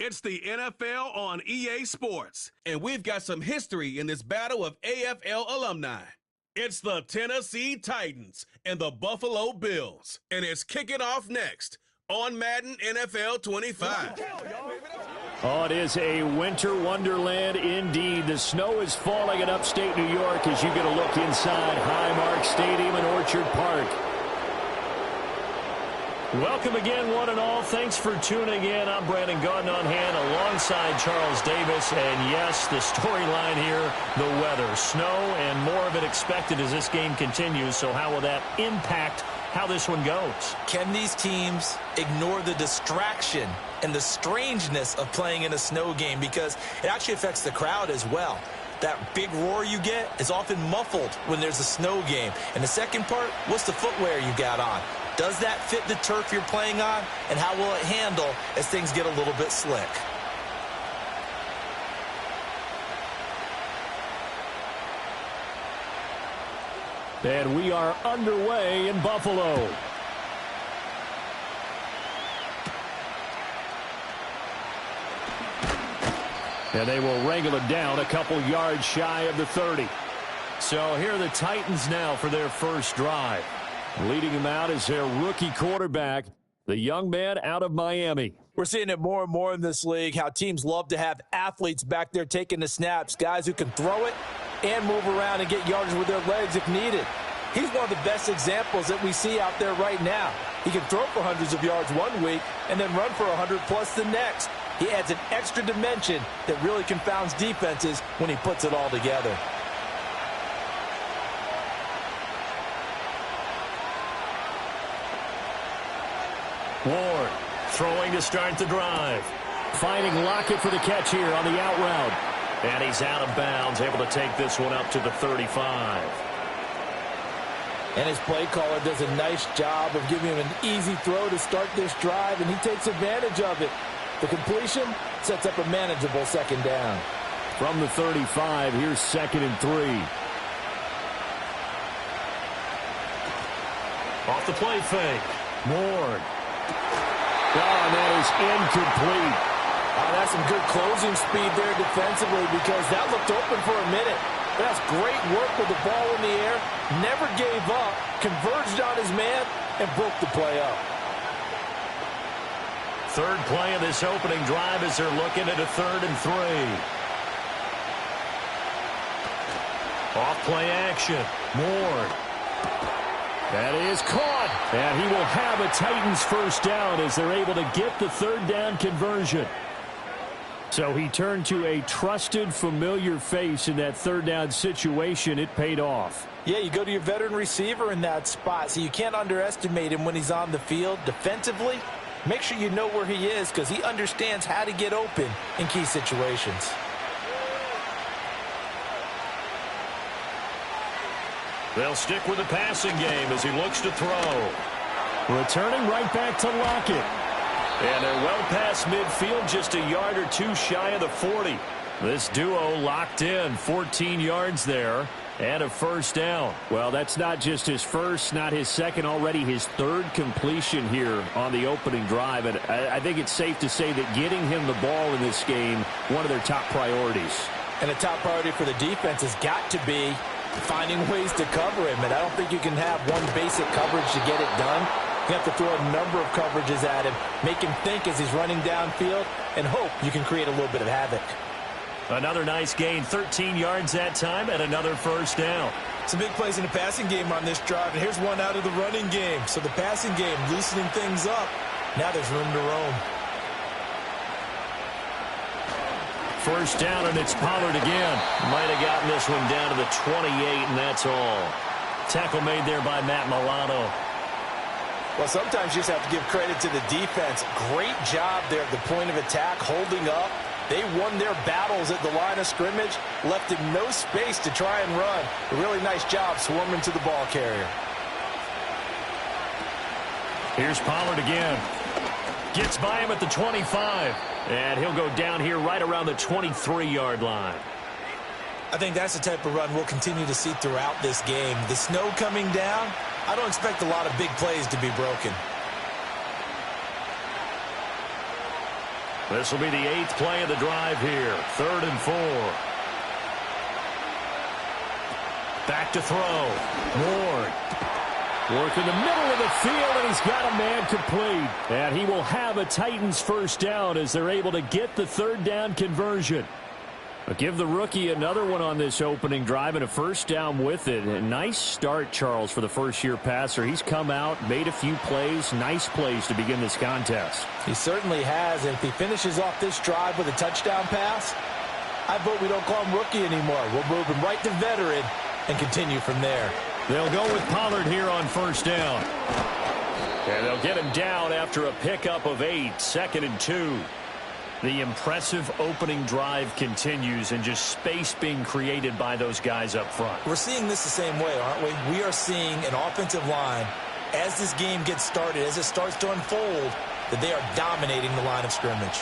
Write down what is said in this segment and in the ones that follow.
It's the NFL on EA Sports, and we've got some history in this battle of AFL alumni. It's the Tennessee Titans and the Buffalo Bills, and it's kicking off next on Madden NFL 25. Oh, it is a winter wonderland indeed. The snow is falling in upstate New York as you get a look inside Highmark Stadium in Orchard Park. Welcome again, one and all. Thanks for tuning in. I'm Brandon Gaudin on hand alongside Charles Davis. And yes, the storyline here, the weather. Snow and more of it expected as this game continues. So how will that impact how this one goes? Can these teams ignore the distraction and the strangeness of playing in a snow game? Because it actually affects the crowd as well. That big roar you get is often muffled when there's a snow game. And the second part, what's the footwear you got on? Does that fit the turf you're playing on? And how will it handle as things get a little bit slick? And we are underway in Buffalo. And they will wrangle it down a couple yards shy of the 30. So here are the Titans now for their first drive. Leading them out is their rookie quarterback, the young man out of Miami. We're seeing it more and more in this league, how teams love to have athletes back there taking the snaps, guys who can throw it and move around and get yardage with their legs if needed. He's one of the best examples that we see out there right now. He can throw for hundreds of yards one week and then run for 100+ the next. He adds an extra dimension that really confounds defenses when he puts it all together. Ward throwing to start the drive. Finding Lockett for the catch here on the out route. And he's out of bounds, able to take this one up to the 35. And his play caller does a nice job of giving him an easy throw to start this drive, and he takes advantage of it. The completion sets up a manageable second down. From the 35, here's 2nd and 3. Off the play fake. Ward. Oh, and that is incomplete. That's some good closing speed there defensively because that looked open for a minute. That's great work with the ball in the air. Never gave up, converged on his man, and broke the play up. Third play of this opening drive as they're looking at a 3rd and 3. Off play action. Ward. That is caught. And he will have a Titans first down as they're able to get the 3rd down conversion. So he turned to a trusted, familiar face in that 3rd down situation. It paid off. Yeah, you go to your veteran receiver in that spot, so you can't underestimate him when he's on the field. Defensively, make sure you know where he is because he understands how to get open in key situations. They'll stick with the passing game as he looks to throw. Returning right back to Lockett. And they're well past midfield, just a yard or two shy of the 40. This duo locked in, 14 yards there, and a first down. Well, that's not just his first, not his second, already his 3rd completion here on the opening drive. And I think it's safe to say that getting him the ball in this game, one of their top priorities. And a top priority for the defense has got to be finding ways to cover him. And I don't think you can have one basic coverage to get it done. You have to throw a number of coverages at him, make him think as he's running downfield, and hope you can create a little bit of havoc. Another nice gain, 13 yards that time, and another first down. Some big plays in the passing game on this drive, and here's one out of the running game. So the passing game loosening things up. Now there's room to roam. First down, and it's Pollard again. Might have gotten this one down to the 28, and that's all. Tackle made there by Matt Milano. Well, sometimes you just have to give credit to the defense. Great job there at the point of attack, holding up. They won their battles at the line of scrimmage, left him no space to try and run. A really nice job swarming to the ball carrier. Here's Pollard again. Gets by him at the 25. And he'll go down here right around the 23-yard line. I think that's the type of run we'll continue to see throughout this game. The snow coming down, I don't expect a lot of big plays to be broken. This will be the 8th play of the drive here. 3rd and 4. Back to throw. Ward. Work in the middle of the field, and he's got a man complete. And he will have a Titans first down as they're able to get the 3rd down conversion. But give the rookie another one on this opening drive and a first down with it. A nice start, Charles, for the first-year passer. He's come out, made a few plays, nice plays to begin this contest. He certainly has, and if he finishes off this drive with a touchdown pass, I vote we don't call him rookie anymore. We'll move him right to veteran and continue from there. They'll go with Pollard here on first down. And they'll get him down after a pickup of 8, 2nd and 2. The impressive opening drive continues, and just space being created by those guys up front. We're seeing this the same way, aren't we? We are seeing an offensive line, as this game gets started, as it starts to unfold, that they are dominating the line of scrimmage.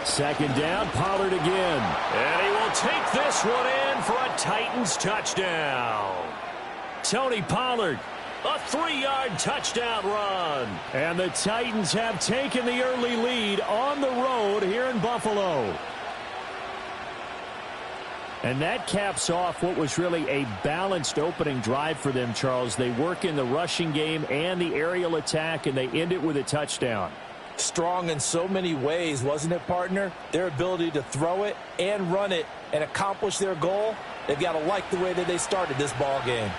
2nd down, Pollard again. And he will take this one in for a Titans touchdown. Tony Pollard, a 3-yard touchdown run. And the Titans have taken the early lead on the road here in Buffalo. And that caps off what was really a balanced opening drive for them, Charles. They work in the rushing game and the aerial attack, and they end it with a touchdown. Strong in so many ways, wasn't it, partner? Their ability to throw it and run it and accomplish their goal, they've got to like the way that they started this ball game.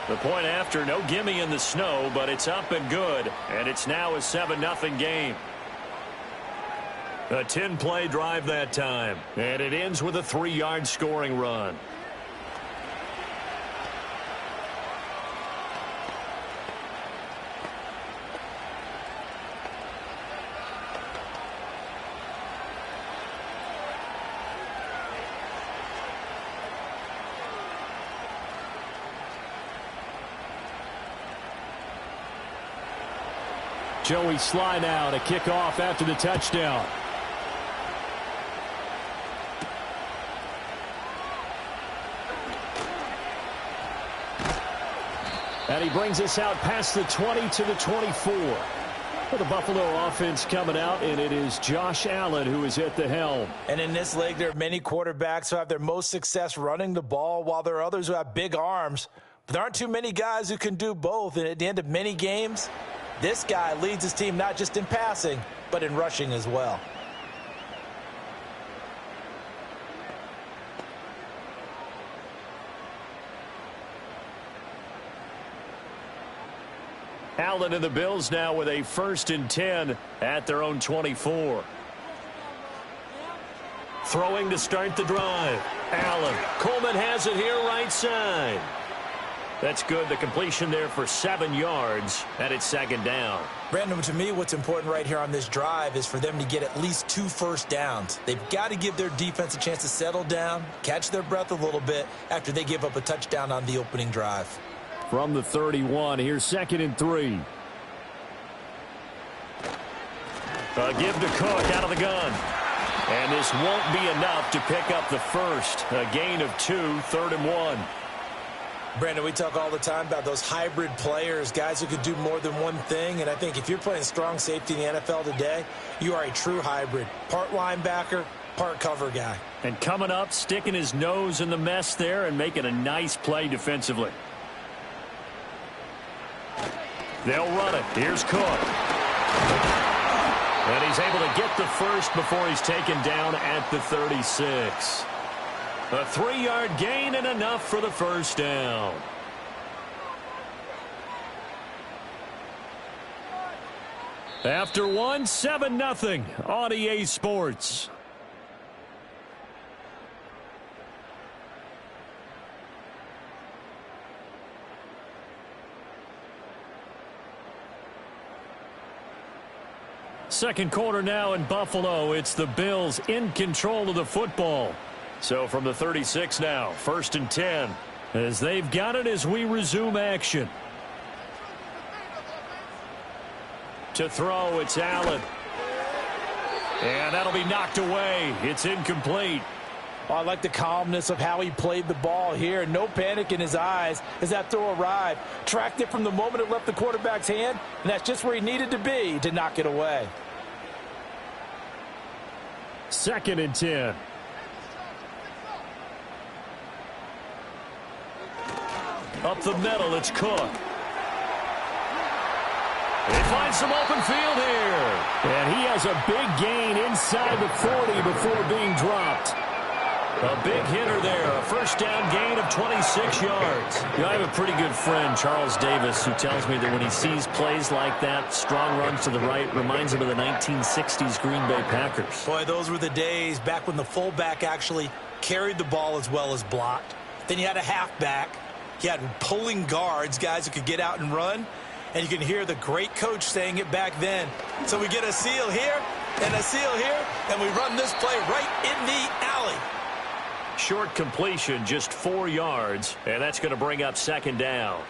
The point after, no gimme in the snow, but it's up and good, and it's now a 7-0 game. A 10-play drive that time, and it ends with a 3-yard scoring run. Joey Sly now to kick off after the touchdown. And he brings us out past the 20 to the 24. For the Buffalo offense coming out, and it is Josh Allen who is at the helm. And in this league, there are many quarterbacks who have their most success running the ball, while there are others who have big arms. But there aren't too many guys who can do both. And at the end of many games, this guy leads his team not just in passing, but in rushing as well. Allen and the Bills now with a 1st and 10 at their own 24. Throwing to start the drive. Allen. Coleman has it here right side. That's good. The completion there for 7 yards, and it's 2nd down. Brandon, to me, what's important right here on this drive is for them to get at least 2 first downs. They've got to give their defense a chance to settle down, catch their breath a little bit after they give up a touchdown on the opening drive. From the 31, here's 2nd and 3. A give to Cook out of the gun. And this won't be enough to pick up the first. A gain of 2, 3rd and 1. Brandon, we talk all the time about those hybrid players, guys who could do more than one thing. And I think if you're playing strong safety in the NFL today, you are a true hybrid. Part linebacker, part cover guy. And coming up, sticking his nose in the mess there and making a nice play defensively. They'll run it. Here's Cook. And he's able to get the first before he's taken down at the 36. A 3-yard gain and enough for the first down. After one, 7-0 on EA Sports. Second quarter now in Buffalo. It's the Bills in control of the football. So from the 36 now, 1st and 10, as they've got it as we resume action. To throw, it's Allen. And that'll be knocked away. It's incomplete. Oh, I like the calmness of how he played the ball here. No panic in his eyes as that throw arrived. Tracked it from the moment it left the quarterback's hand, and that's just where he needed to be to knock it away. 2nd and 10. Up the middle, it's Cook. They find some open field here. And he has a big gain inside the 40 before being dropped. A big hitter there, a first down gain of 26 yards. You know, I have a pretty good friend, Charles Davis, who tells me that when he sees plays like that, strong runs to the right, reminds him of the 1960s Green Bay Packers. Boy, those were the days back when the fullback actually carried the ball as well as blocked. Then you had a halfback. You had pulling guards, guys who could get out and run. And you can hear the great coach saying it back then. So we get a seal here and a seal here, and we run this play right in the alley. Short completion, just 4 yards, and that's going to bring up 2nd down.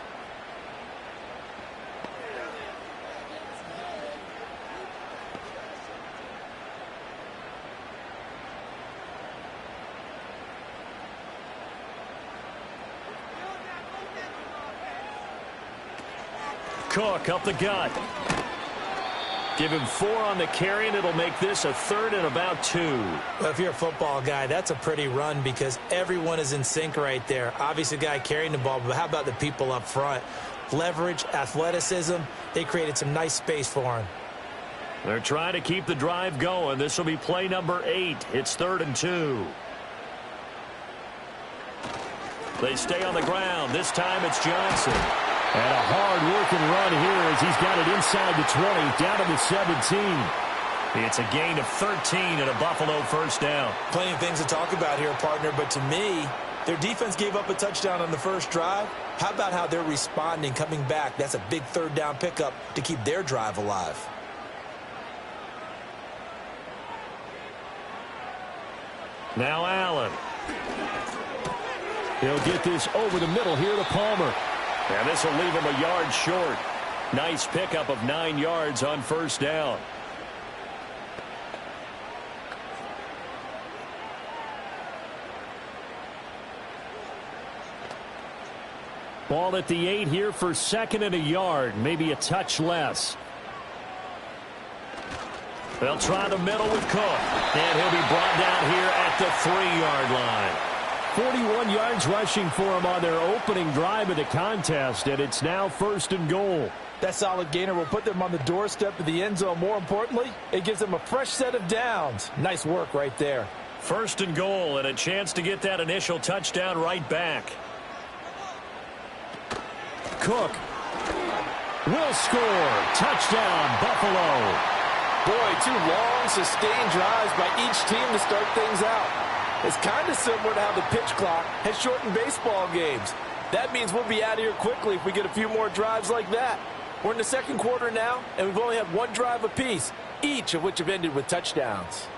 Cook up the gut. Give him 4 on the carry, and it'll make this a 3rd and about 2. Well, if you're a football guy, that's a pretty run because everyone is in sync right there. Obviously, the guy carrying the ball, but how about the people up front? Leverage, athleticism, they created some nice space for him. They're trying to keep the drive going. This will be play number 8. It's 3rd and 2. They stay on the ground. This time it's Johnson. And a hard-working run here as he's got it inside the 20, down to the 17. It's a gain of 13 and a Buffalo first down. Plenty of things to talk about here, partner, but to me, their defense gave up a touchdown on the first drive. How about how they're responding, coming back? That's a big 3rd down pickup to keep their drive alive. Now Allen. He'll get this over the middle here to Palmer. And this will leave him a yard short. Nice pickup of 9 yards on first down. Ball at the 8 here for 2nd and a yard. Maybe a touch less. They'll try the middle with Cook. And he'll be brought down here at the 3-yard line. 41 yards rushing for him on their opening drive of the contest, and it's now 1st and goal. That solid gainer will put them on the doorstep of the end zone. More importantly, it gives them a fresh set of downs. Nice work right there. 1st and goal, and a chance to get that initial touchdown right back. Cook will score. Touchdown, Buffalo. Boy, 2 long, sustained drives by each team to start things out. It's kind of similar to how the pitch clock has shortened baseball games. That means we'll be out of here quickly if we get a few more drives like that. We're in the 2nd quarter now, and we've only had 1 drive apiece, each of which have ended with touchdowns.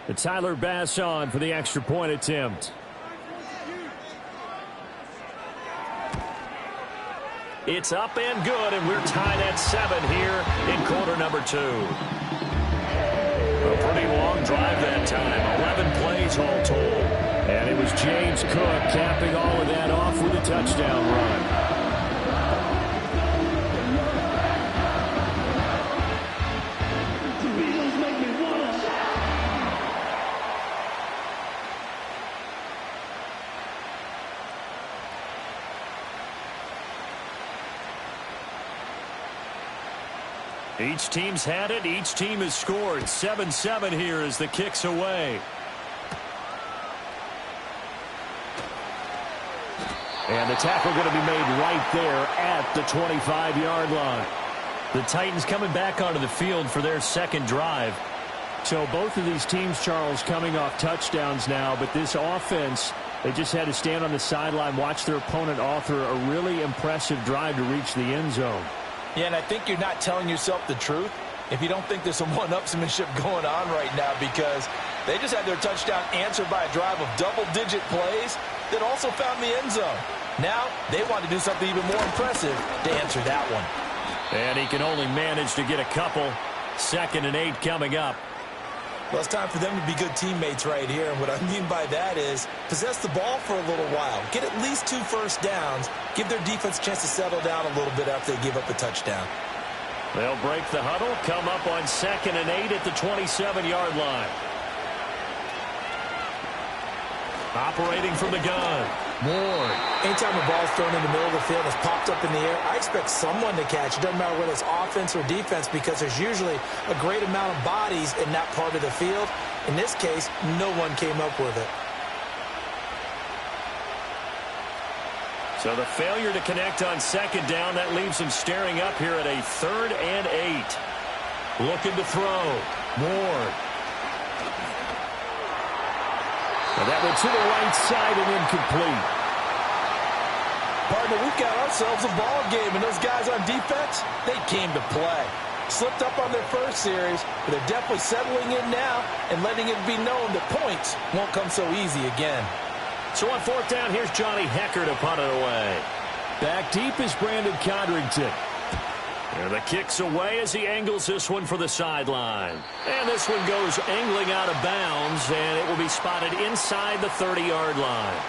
The Tyler Bass on for the extra point attempt. It's up and good, and we're tied at 7 here in quarter number 2. A pretty long drive that time, 11 plays all told. And it was James Cook capping all of that off with a touchdown run. Each team's had it. Each team has scored. 7-7 here as the kick's away. And the tackle going to be made right there at the 25-yard line. The Titans coming back onto the field for their 2nd drive. So both of these teams, Charles, coming off touchdowns now, but this offense, they just had to stand on the sideline, watch their opponent author a really impressive drive to reach the end zone. Yeah, and I think you're not telling yourself the truth if you don't think there's some one-upsmanship going on right now, because They just had their touchdown answered by a drive of double-digit plays that also found the end zone. Now they want to do something even more impressive to answer that one. And he can only manage to get a couple. 2nd and 8 coming up. Well, it's time for them to be good teammates right here. And what I mean by that is possess the ball for a little while. Get at least 2 first downs. Give their defense a chance to settle down a little bit after they give up a touchdown. They'll break the huddle, come up on 2nd and 8 at the 27-yard line. Operating from the gun. Moore. Anytime the ball's thrown in the middle of the field, it's popped up in the air, I expect someone to catch. It doesn't matter whether it's offense or defense because there's usually a great amount of bodies in that part of the field. In this case, no one came up with it. So the failure to connect on 2nd down, that leaves them staring up here at a 3rd and 8. Looking to throw. Moore. And that went to the right side and incomplete. Partner, we've got ourselves a ball game, and those guys on defense, they came to play. Slipped up on their first series, but they're definitely settling in now and letting it be known that points won't come so easy again. So on 4th down, here's Johnny Hecker to punt it away. Back deep is Brandon Codrington. And the kick's away as he angles this one for the sideline. And this one goes angling out of bounds, and it will be spotted inside the 30-yard line.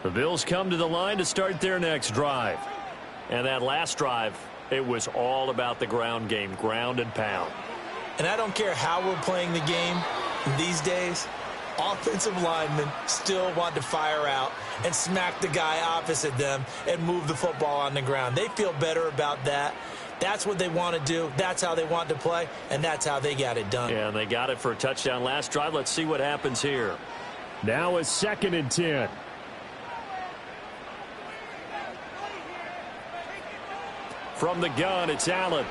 The Bills come to the line to start their next drive. And that last drive, it was all about the ground game, ground and pound. And I don't care how we're playing the game these days, offensive linemen still want to fire out and smack the guy opposite them and move the football on the ground. They feel better about that. That's what they want to do. That's how they want to play, and that's how they got it done. Yeah, and they got it for a touchdown last drive. Let's see what happens here. Now is 2nd and 10. From the gun, it's Allen.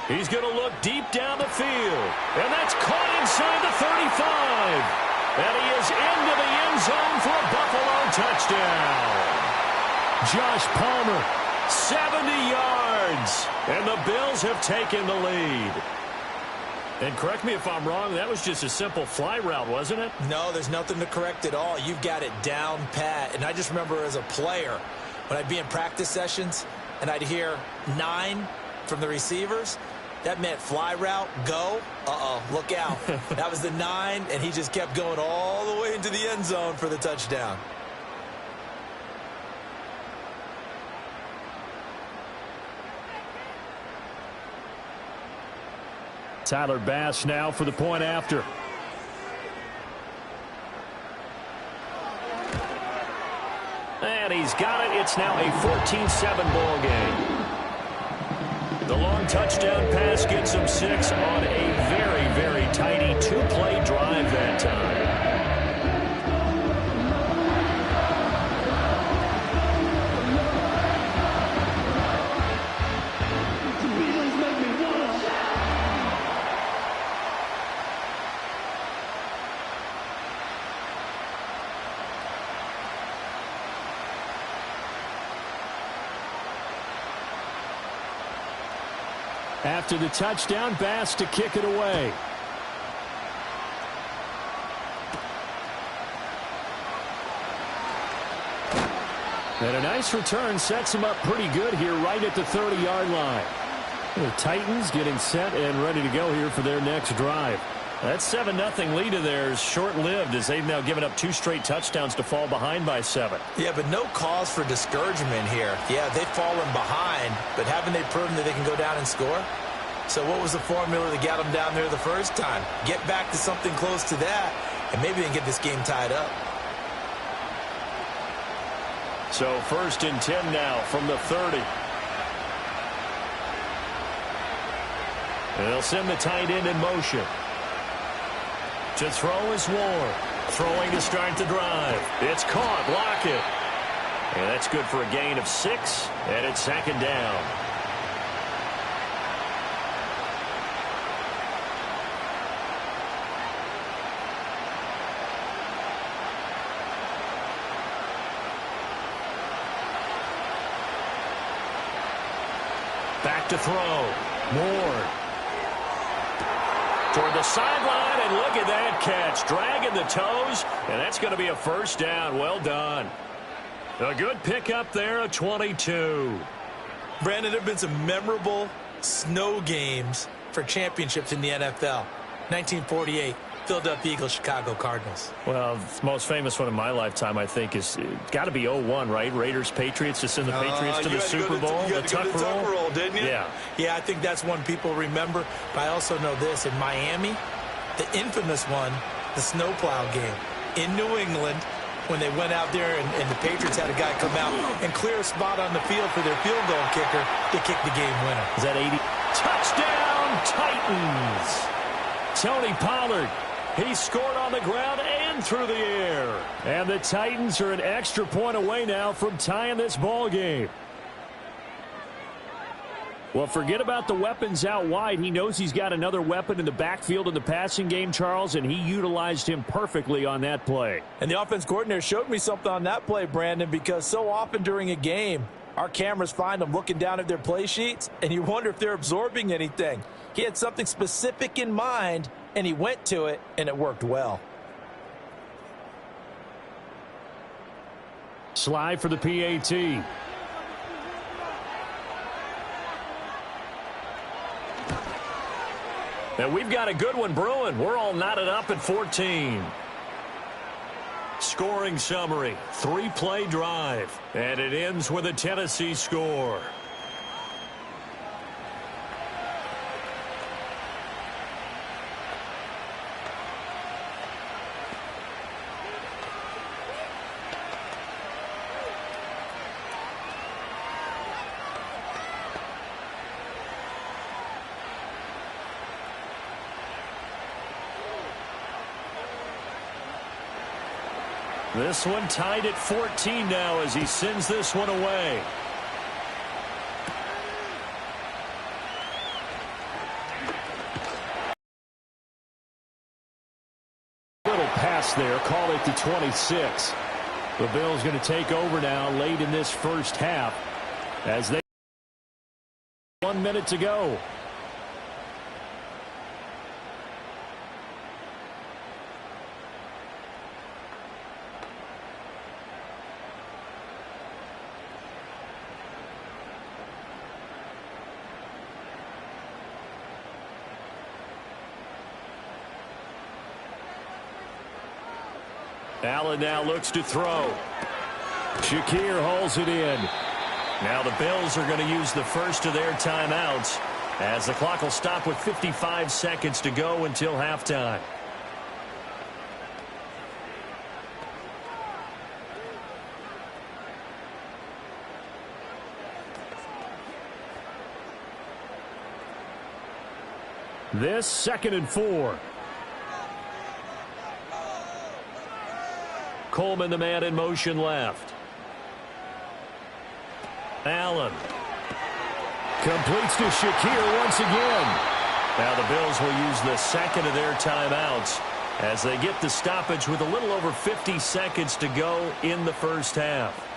He's going to look deep down the field. And that's caught inside the 35. And he is into the end zone for a Buffalo touchdown. Josh Palmer, 70 yards. And the Bills have taken the lead. And correct me if I'm wrong, that was just a simple fly route, wasn't it? No, there's nothing to correct at all. You've got it down pat. And I just remember as a player, when I'd be in practice sessions, and I'd hear 9 from the receivers, that meant fly route, go. Look out. That was the 9, and he just kept going all the way into the end zone for the touchdown. Tyler Bass now for the point after. And he's got it. It's now a 14-7 ball game. The long touchdown pass gets him 6 on a very, very tidy 2-play drive that time. After the touchdown, Bass to kick it away. And a nice return sets him up pretty good here right at the 30-yard line. The Titans getting set and ready to go here for their next drive. That 7-0 lead of theirs short-lived as they've now given up 2 straight touchdowns to fall behind by 7. Yeah, but no cause for discouragement here. Yeah, they've fallen behind, but haven't they proven that they can go down and score? So what was the formula that got them down there the first time? Get back to something close to that, and maybe they can get this game tied up. So 1st and 10 now from the 30. And they'll send the tight end in motion. To throw is Ward. Throwing to start the drive. It's caught. Lockett. And that's good for a gain of 6. And it's 2nd down. Back to throw. Ward. Toward the sideline, and look at that catch. Dragging the toes, and that's going to be a first down. Well done. A good pickup there, a 22. Brandon, there have been some memorable snow games for championships in the NFL. 1948, Philadelphia Eagles, Chicago Cardinals. Well, the most famous one in my lifetime, I think, is got to be 0-1, right? Raiders, Patriots, to send the Patriots to the Super Bowl. You had to go to the Tuck roll, didn't you? Yeah. Yeah, I think that's one people remember. But I also know this. In Miami, the infamous one, the snowplow game. In New England, when they went out there and the Patriots had a guy come out and clear a spot on the field for their field goal kicker to kick the game winner. Is that 80? Touchdown, Titans! Tony Pollard. He scored on the ground and through the air. And the Titans are an extra point away now from tying this ball game. Well, forget about the weapons out wide. He knows he's got another weapon in the backfield in the passing game, Charles, and he utilized him perfectly on that play. And the offense coordinator showed me something on that play, Brandon, because so often during a game, our cameras find them looking down at their play sheets, and you wonder if they're absorbing anything. He had something specific in mind, and he went to it, and it worked well. Slide for the PAT. And we've got a good one brewing. We're all knotted up at 14. Scoring summary, 3-play drive. And it ends with a Tennessee score. This one tied at 14 now as he sends this one away. Little pass there, call it to 26. The Bills going to take over now late in this first half as they 1 minute to go. Allen now looks to throw. Shakir hauls it in. Now the Bills are going to use the first of their timeouts as the clock will stop with 55 seconds to go until halftime. This 2nd and 4. Coleman, the man in motion left. Allen. Completes to Shakir once again. Now the Bills will use the second of their timeouts as they get the stoppage with a little over 50 seconds to go in the first half.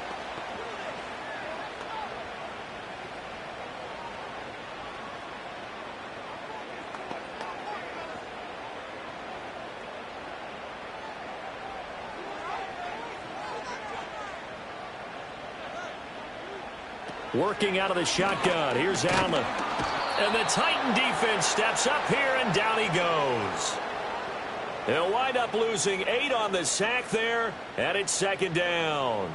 Working out of the shotgun. Here's Allen. And the Titan defense steps up here, and down he goes. They'll wind up losing 8 on the sack there, and it's 2nd down.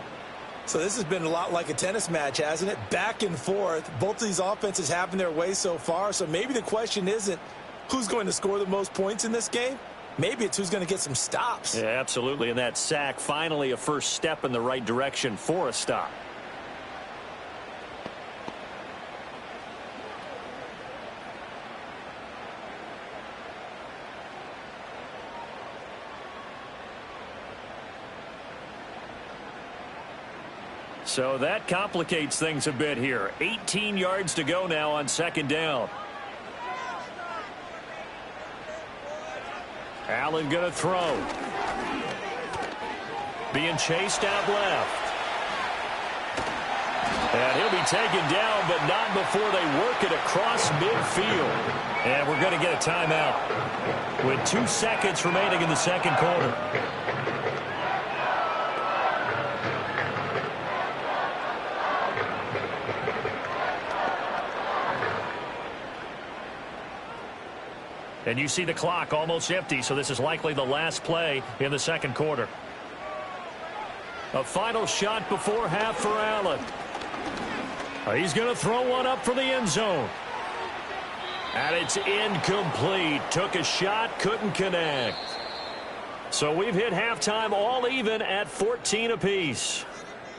So this has been a lot like a tennis match, hasn't it? Back and forth. Both of these offenses having their way so far. So maybe the question isn't who's going to score the most points in this game. Maybe it's who's going to get some stops. Yeah, absolutely. And that sack, finally a first step in the right direction for a stop. So that complicates things a bit here. 18 yards to go now on 2nd down. Allen going to throw. Being chased out left. And he'll be taken down, but not before they work it across midfield. And we're going to get a timeout with 2 seconds remaining in the second quarter. And you see the clock almost empty, so this is likely the last play in the second quarter. A final shot before half for Allen. He's going to throw one up for the end zone. And it's incomplete. Took a shot, couldn't connect. So we've hit halftime all even at 14 apiece.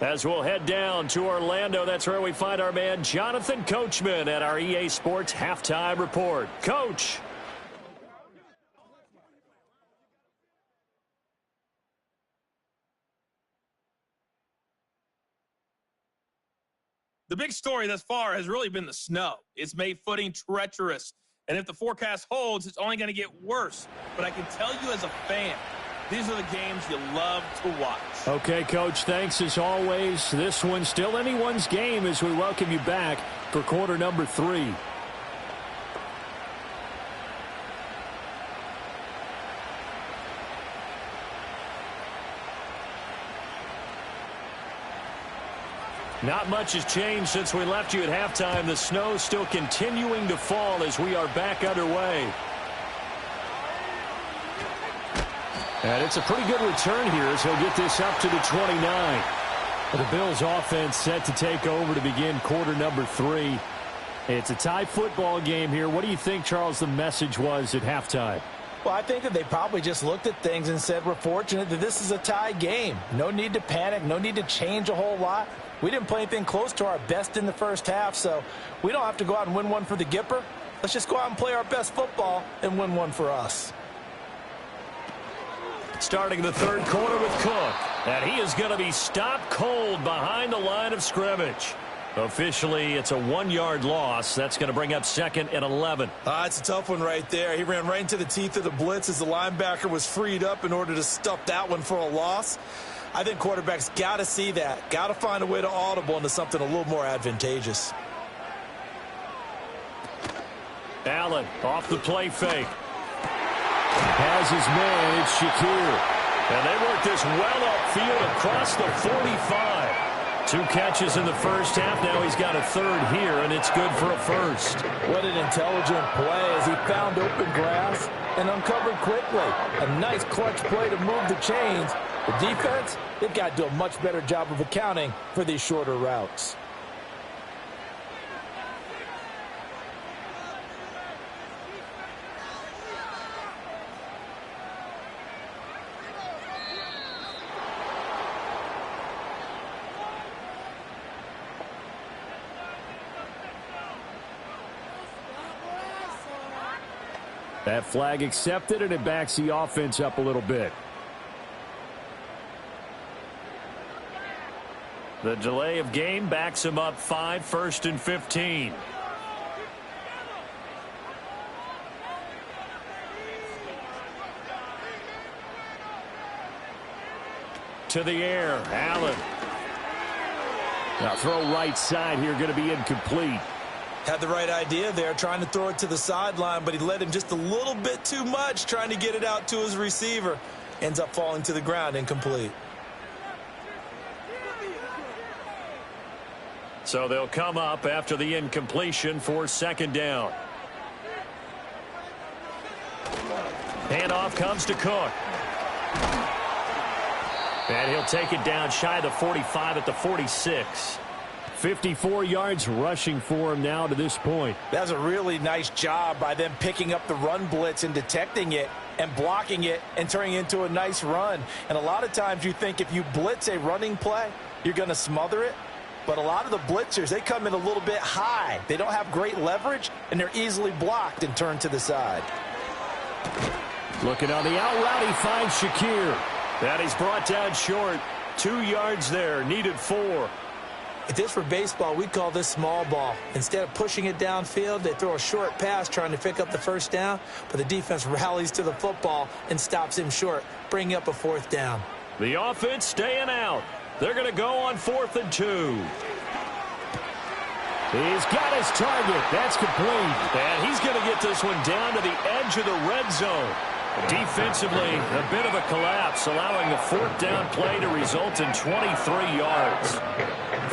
As we'll head down to Orlando, that's where we find our man Jonathan Coachman at our EA Sports Halftime Report. Coach. The big story thus far has really been the snow. It's made footing treacherous. And if the forecast holds, it's only going to get worse. But I can tell you as a fan, these are the games you love to watch. Okay, Coach, thanks as always. This one's still anyone's game as we welcome you back for quarter number 3. Not much has changed since we left you at halftime. The snow still continuing to fall as we are back underway. And it's a pretty good return here as he'll get this up to the 29. The Bills offense set to take over to begin quarter number 3. It's a tie football game here. What do you think, Charles, the message was at halftime? Well, I think that they probably just looked at things and said, we're fortunate that this is a tie game. No need to panic. No need to change a whole lot. We didn't play anything close to our best in the first half, so we don't have to go out and win one for the Gipper. Let's just go out and play our best football and win one for us. Starting the third quarter with Cook. And he is going to be stopped cold behind the line of scrimmage. Officially, it's a 1-yard loss. That's going to bring up 2nd and 11. It's a tough one right there. He ran right into the teeth of the blitz as the linebacker was freed up in order to stuff that one for a loss. I think quarterbacks got to see that. Got to find a way to audible into something a little more advantageous. Allen off the play fake. Has his man. It's Shakir. And they work this well upfield across the 45. 2 catches in the first half. Now he's got a third here, and it's good for a first. What an intelligent play as he found open grass and uncovered quickly. A nice clutch play to move the chains. The defense, they've got to do a much better job of accounting for these shorter routes. That flag accepted, and it backs the offense up a little bit. The delay of game backs him up 5, 1st and 15. To the air, Allen. Now throw right side here, going to be incomplete. Had the right idea there, trying to throw it to the sideline, but he led him just a little bit too much, trying to get it out to his receiver. Ends up falling to the ground, incomplete. So they'll come up after the incompletion for 2nd down. Handoff comes to Cook. And he'll take it down shy of the 45 at the 46. 54 yards rushing for him now to this point. That's a really nice job by them picking up the run blitz and detecting it and blocking it and turning it into a nice run. And a lot of times you think if you blitz a running play, you're going to smother it. But a lot of the blitzers, they come in a little bit high. They don't have great leverage, and they're easily blocked and turned to the side. Looking on the out route, he finds Shakir. That he's brought down short. 2 yards there, needed 4. If this were baseball, we'd call this small ball. Instead of pushing it downfield, they throw a short pass trying to pick up the first down, but the defense rallies to the football and stops him short, bringing up a 4th down. The offense staying out. They're going to go on 4th and 2. He's got his target. That's complete. And he's going to get this one down to the edge of the red zone. Defensively, a bit of a collapse, allowing the fourth down play to result in 23 yards.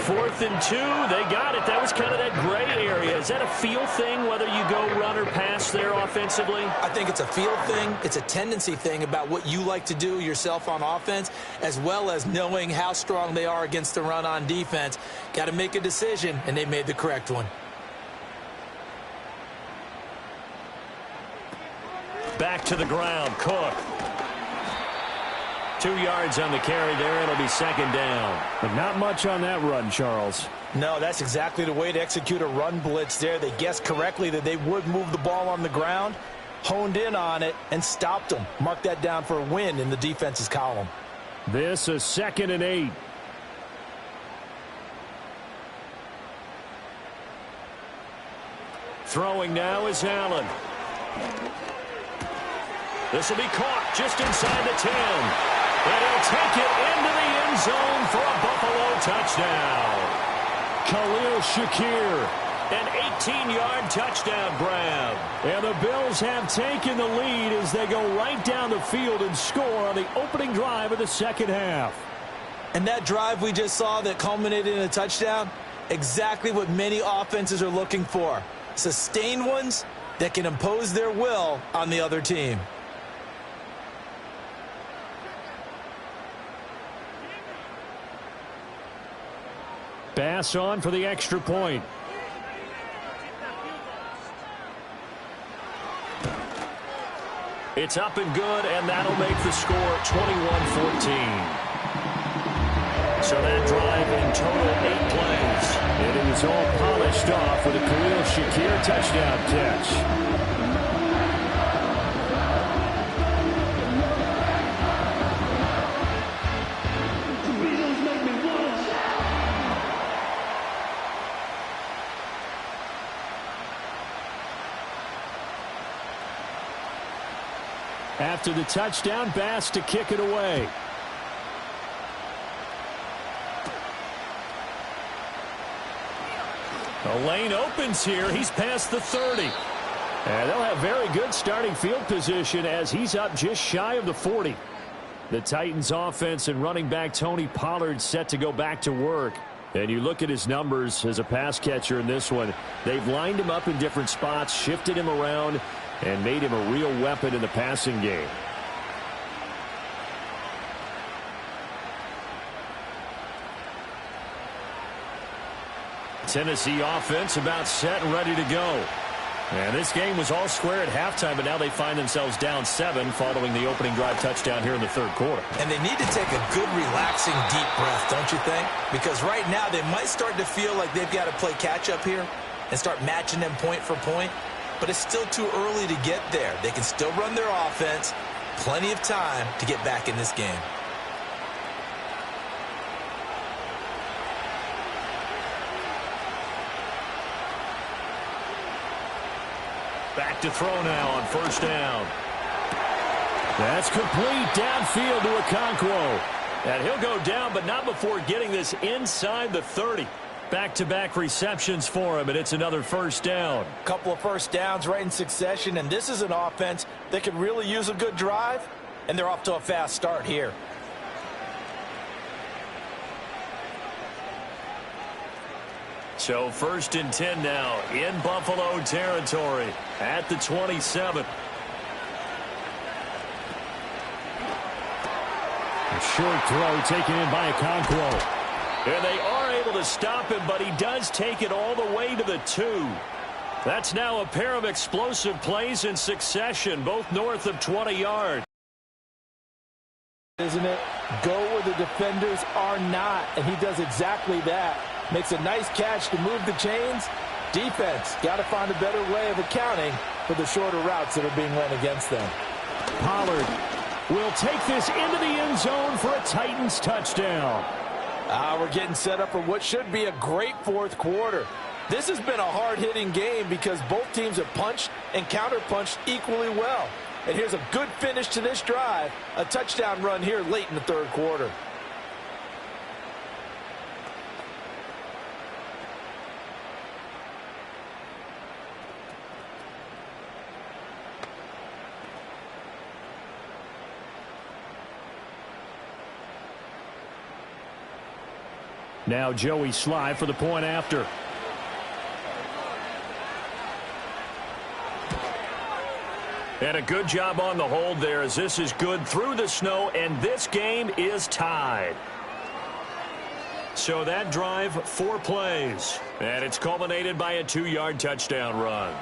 4th and 2, they got it. That was kind of that gray area. Is that a feel thing, whether you go run or pass there offensively? I think it's a feel thing. It's a tendency thing about what you like to do yourself on offense, as well as knowing how strong they are against the run on defense. Got to make a decision, and they made the correct one. Back to the ground, Cook. 2 yards on the carry there. It'll be 2nd down. But not much on that run, Charles. No, that's exactly the way to execute a run blitz there. They guessed correctly that they would move the ball on the ground, honed in on it, and stopped them. Mark that down for a win in the defense's column. This is 2nd and 8. Throwing now is Allen. This will be caught just inside the 10. And he'll take it into the end zone for a Buffalo touchdown. Khalil Shakir. An 18-yard touchdown grab. And the Bills have taken the lead as they go right down the field and score on the opening drive of the second half. And that drive we just saw that culminated in a touchdown, exactly what many offenses are looking for. Sustained ones that can impose their will on the other team. Pass on for the extra point. It's up and good, and that'll make the score 21-14. So that drive in total 8 plays. And it was all polished off with a Khalil Shakir touchdown catch. After the touchdown, Bass to kick it away. The lane opens here. He's past the 30. And they'll have very good starting field position as he's up just shy of the 40. The Titans offense and running back Tony Pollard set to go back to work. And you look at his numbers as a pass catcher in this one. They've lined him up in different spots, shifted him around, and made him a real weapon in the passing game. Tennessee offense about set and ready to go. And this game was all square at halftime, but now they find themselves down 7 following the opening drive touchdown here in the third quarter. And they need to take a good, relaxing, deep breath, don't you think? Because right now they might start to feel like they've got to play catch-up here and start matching them point for point. But it's still too early to get there. They can still run their offense. Plenty of time to get back in this game. Back to throw now on first down. That's complete downfield to Okonkwo. And he'll go down, but not before getting this inside the 30. Back-to-back receptions for him, and it's another first down. Couple of first downs right in succession, and this is an offense that could really use a good drive, and they're off to a fast start here. So 1st and 10 now in Buffalo territory at the 27. A short throw taken in by Okonkwo. And they are able to stop him, but he does take it all the way to the 2. That's now a pair of explosive plays in succession, both north of 20 yards. Isn't it? Go where the defenders are not, and he does exactly that. Makes a nice catch to move the chains. Defense got to find a better way of accounting for the shorter routes that are being run against them. Pollard will take this into the end zone for a Titans touchdown. We're getting set up for what should be a great fourth quarter. This has been a hard-hitting game because both teams have punched and counter-punched equally well. And here's a good finish to this drive, a touchdown run here late in the third quarter. Now Joey Sly for the point after. And a good job on the hold there as this is good through the snow, and this game is tied. So that drive, 4 plays, and it's culminated by a 2-yard touchdown run.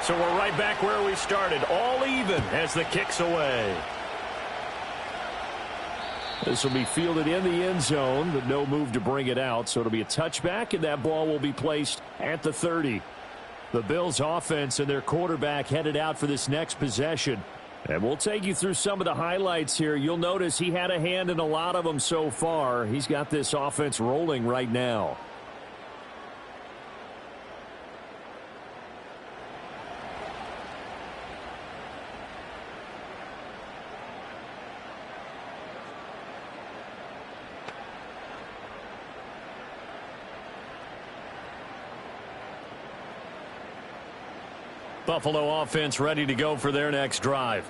So we're right back where we started, all even as the kick's away. This will be fielded in the end zone, but no move to bring it out. So it'll be a touchback, and that ball will be placed at the 30. The Bills offense and their quarterback headed out for this next possession. And we'll take you through some of the highlights here. You'll notice he had a hand in a lot of them so far. He's got this offense rolling right now. Buffalo offense ready to go for their next drive.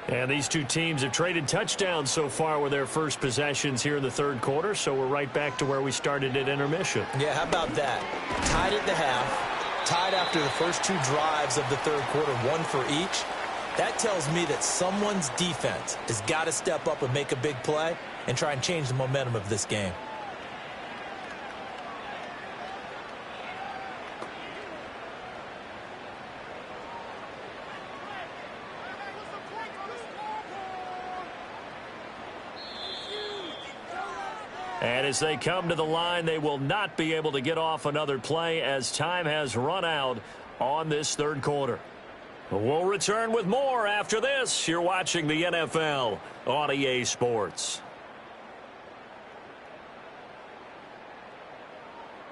And these two teams have traded touchdowns so far with their first possessions here in the third quarter, so we're right back to where we started at intermission. Yeah, how about that? Tied at the half, tied after the first 2 drives of the third quarter, 1 for each. That tells me that someone's defense has got to step up and make a big play and try and change the momentum of this game. And as they come to the line, they will not be able to get off another play as time has run out on this third quarter. We'll return with more after this. You're watching the NFL on EA Sports.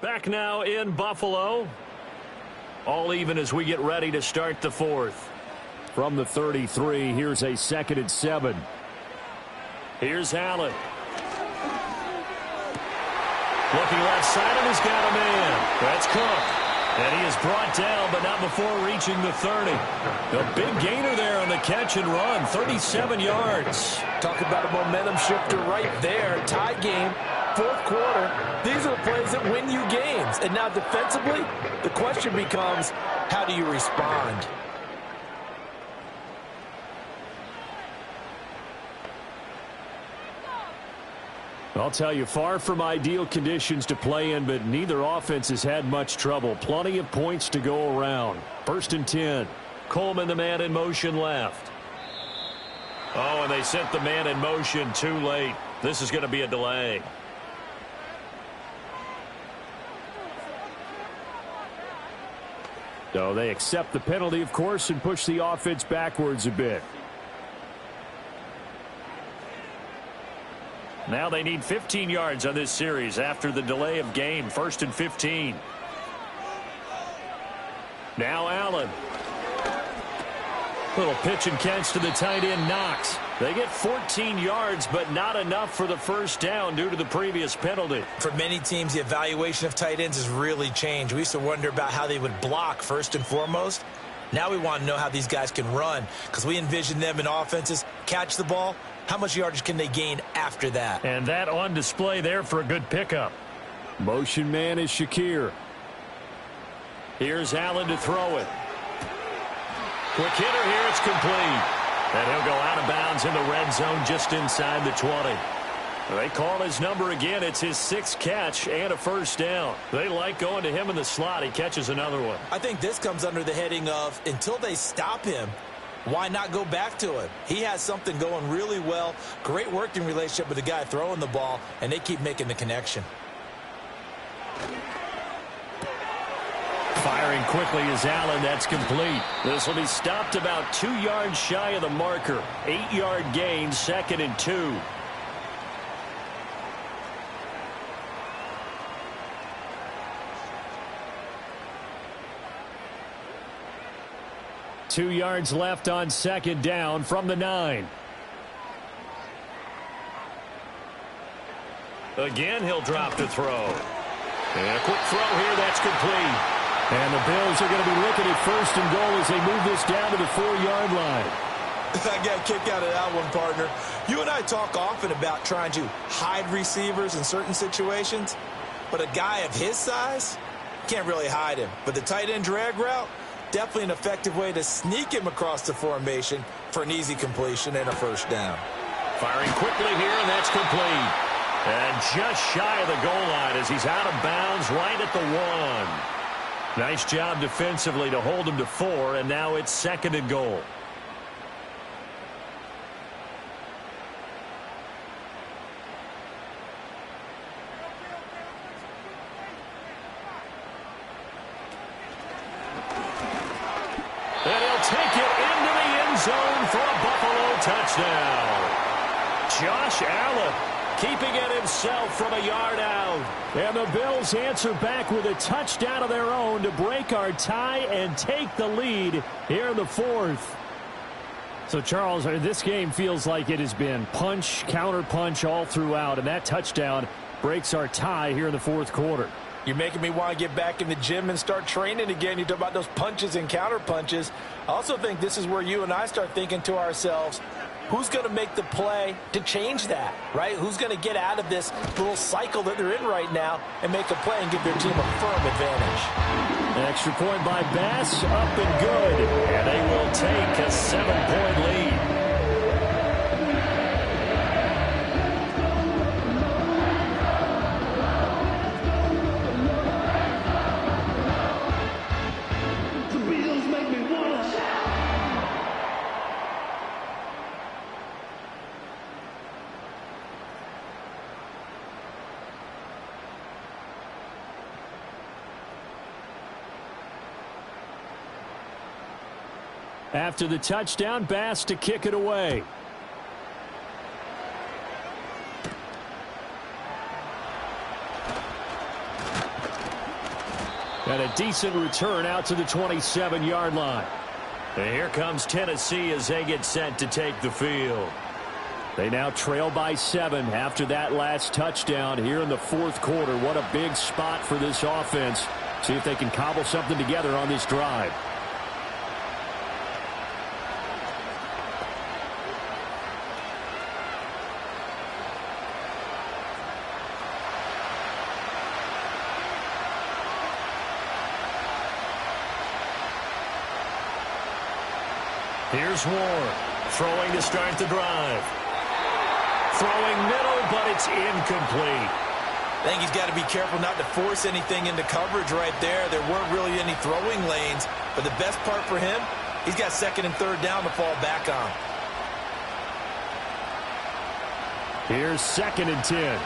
Back now in Buffalo. All even as we get ready to start the fourth. From the 33, here's a 2nd and 7. Here's Allen. Looking left side, and he's got a man. That's Cook. And he is brought down, but not before reaching the 30. A big gainer there on the catch and run, 37 yards. Talk about a momentum shifter right there. Tie game, fourth quarter. These are the plays that win you games. And now defensively, the question becomes, how do you respond? I'll tell you, far from ideal conditions to play in, but neither offense has had much trouble. Plenty of points to go around. 1st and 10. Coleman, the man in motion left. Oh, and they sent the man in motion too late. This is going to be a delay. So they accept the penalty, of course, and push the offense backwards a bit. Now they need 15 yards on this series after the delay of game. 1st and 15. Now Allen. Little pitch and catch to the tight end, Knox. They get 14 yards, but not enough for the first down due to the previous penalty. For many teams, the evaluation of tight ends has really changed. We used to wonder about how they would block first and foremost. Now we want to know how these guys can run, because we envision them in offenses catch the ball. How much yardage can they gain after that? And that on display there for a good pickup. Motion man is Shakir. Here's Allen to throw it. Quick hitter here, it's complete. And he'll go out of bounds in the red zone just inside the 20. They call his number again. It's his 6th catch and a first down. They like going to him in the slot. He catches another one. I think this comes under the heading of until they stop him, why not go back to it? He has something going really well. Great working relationship with the guy throwing the ball, and they keep making the connection. Firing quickly is Allen. That's complete. This will be stopped about 2 yards shy of the marker. 8-yard gain, 2nd and 2. 2 yards left on second down from the 9. Again, he'll drop to throw. And a quick throw here, that's complete. And the Bills are going to be looking at first and goal as they move this down to the 4-yard line. I got a kick out of that one, partner. You and I talk often about trying to hide receivers in certain situations, but a guy of his size, can't really hide him. But the tight end drag route, definitely an effective way to sneak him across the formation for an easy completion and a first down. Firing quickly here, and that's complete. And just shy of the goal line as he's out of bounds right at the 1. Nice job defensively to hold him to 4, and now it's second and goal. And he'll take it into the end zone for a Buffalo touchdown. Josh Allen keeping it himself from a yard out. And the Bills answer back with a touchdown of their own to break our tie and take the lead here in the 4th. So, Charles, this game feels like it has been punch, counter punch all throughout, and that touchdown breaks our tie here in the 4th quarter. You're making me want to get back in the gym and start training again. You talk about those punches and counter punches. I also think this is where you and I start thinking to ourselves, who's going to make the play to change that, right? Who's going to get out of this little cycle that they're in right now and make a play and give their team a firm advantage? An extra point by Bass, up and good. And they will take a 7-point lead. After the touchdown, Bass to kick it away. And a decent return out to the 27-yard line. And here comes Tennessee as they get set to take the field. They now trail by 7 after that last touchdown here in the 4th quarter. What a big spot for this offense. See if they can cobble something together on this drive. Here's Ward, throwing to start the drive. Throwing middle, but it's incomplete. I think he's got to be careful not to force anything into coverage right there. There weren't really any throwing lanes, but the best part for him, he's got 2nd and 3rd down to fall back on. Here's 2nd and 10.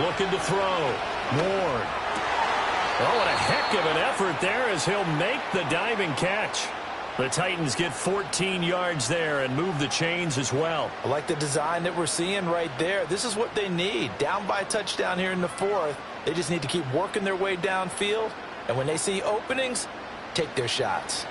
Looking to throw. Ward. Oh, what a heck of an effort there as he'll make the diving catch. The Titans get 14 yards there and move the chains as well. I like the design that we're seeing right there. This is what they need. Down by a touchdown here in the 4th. They just need to keep working their way downfield. And when they see openings, take their shots.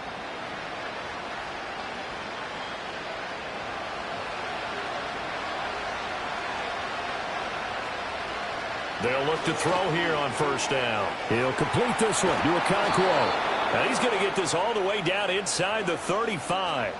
They'll look to throw here on 1st down. He'll complete this one to Okonkwo. And he's going to get this all the way down inside the 35.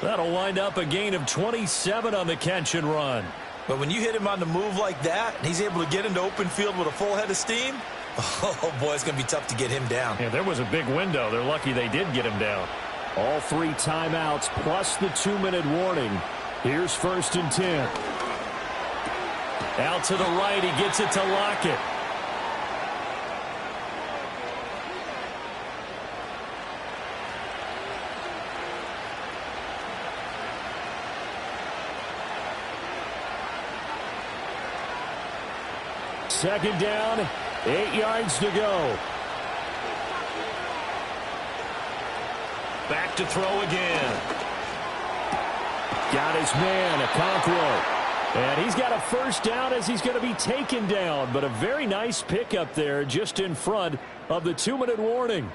That'll wind up a gain of 27 on the catch and run. But when you hit him on the move like that, and he's able to get into open field with a full head of steam, oh, boy, it's going to be tough to get him down. Yeah, there was a big window. They're lucky they did get him down. All 3 timeouts plus the 2-minute warning. Here's 1st and 10. Out to the right, he gets it to Lockett. Second down, 8 yards to go. Back to throw again. Got his man, Okonkwo. And he's got a first down as he's going to be taken down. But a very nice pickup there just in front of the 2-minute warning.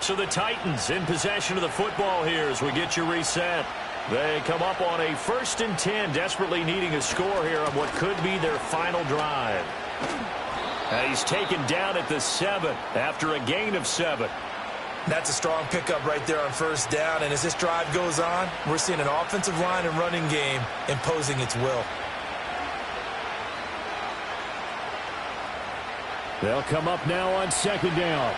So the Titans in possession of the football here as we get you reset. They come up on a 1st and 10, desperately needing a score here on what could be their final drive. He's taken down at the 7 after a gain of 7. That's a strong pickup right there on first down. And as this drive goes on, we're seeing an offensive line and running game imposing its will. They'll come up now on 2nd down.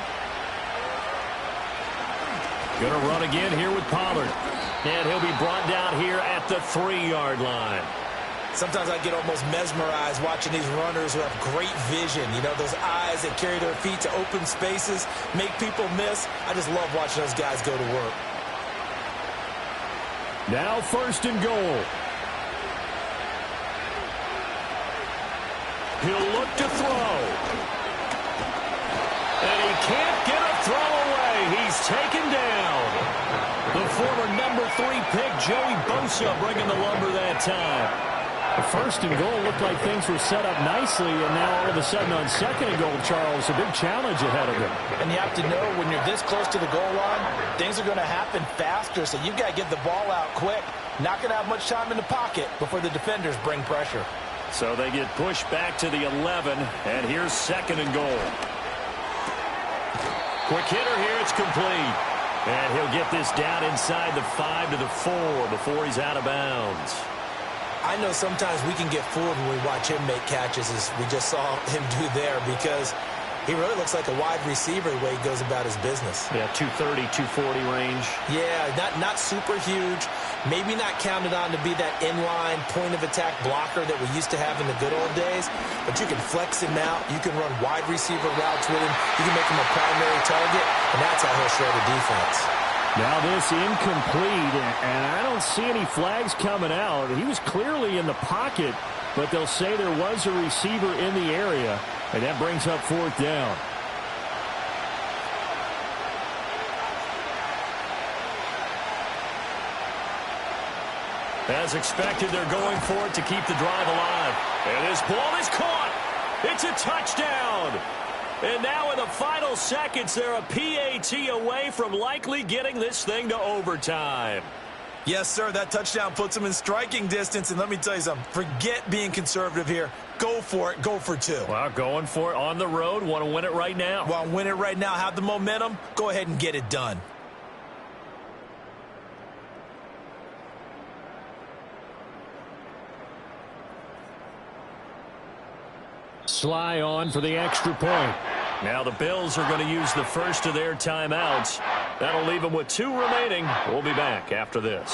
Going to run again here with Pollard. And he'll be brought down here at the 3-yard line. Sometimes I get almost mesmerized watching these runners who have great vision. You know, those eyes that carry their feet to open spaces, make people miss. I just love watching those guys go to work. Now 1st and goal. He'll look to throw. And he can't get a throw away. He's taken down. The former number 3 pick, Joey Bosa, bringing the lumber that time. The 1st and goal looked like things were set up nicely, and now all of a sudden on 2nd and goal, Charles, a big challenge ahead of him. And you have to know when you're this close to the goal line, things are going to happen faster, so you've got to get the ball out quick. Not going to have much time in the pocket before the defenders bring pressure. So they get pushed back to the 11, and here's 2nd and goal. Quick hitter here, it's complete. And he'll get this down inside the 5 to the 4 before he's out of bounds. I know sometimes we can get fooled when we watch him make catches, as we just saw him do there, because he really looks like a wide receiver the way he goes about his business. Yeah, 230, 240 range. Yeah, not super huge. Maybe not counted on to be that inline point-of-attack blocker that we used to have in the good old days, but you can flex him out. You can run wide receiver routes with him. You can make him a primary target, and that's how he'll shred a defense. Now this incomplete, and I don't see any flags coming out. He was clearly in the pocket, but they'll say there was a receiver in the area, and that brings up 4th down. As expected, they're going for it to keep the drive alive. And this ball is caught. It's a touchdown. And now in the final seconds, they're a PAT away from likely getting this thing to overtime. Yes, sir, that touchdown puts them in striking distance. And let me tell you something, forget being conservative here. Go for it. Go for 2. Well, going for it on the road. Want to win it right now. Want to win it right now. Have the momentum. Go ahead and get it done. Sly on for the extra point. Now the Bills are going to use the first of their timeouts. That'll leave them with 2 remaining. We'll be back after this.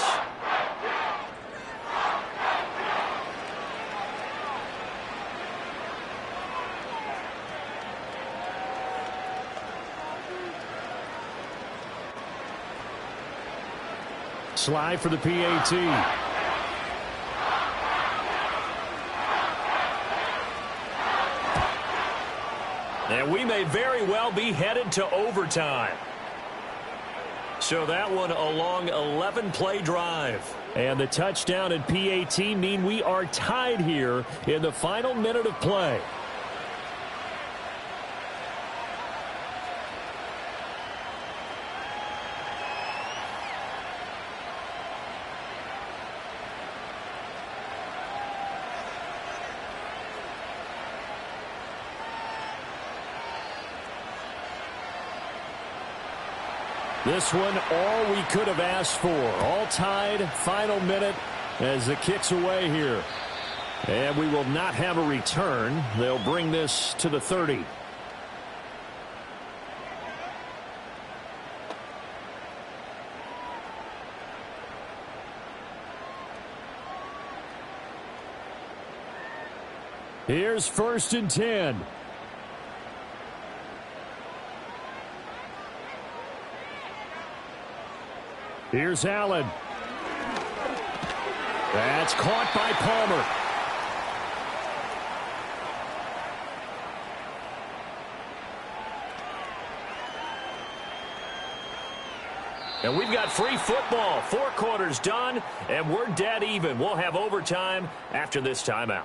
Sly for the PAT. And we may very well be headed to overtime. So that one a long 11-play drive. And the touchdown and PAT mean we are tied here in the final minute of play. This one, all we could have asked for. All tied, final minute as the kick's away here. And we will not have a return. They'll bring this to the 30. Here's 1st and 10. Here's Allen. That's caught by Palmer. And we've got free football. 4 quarters done, and we're dead even. We'll have overtime after this timeout.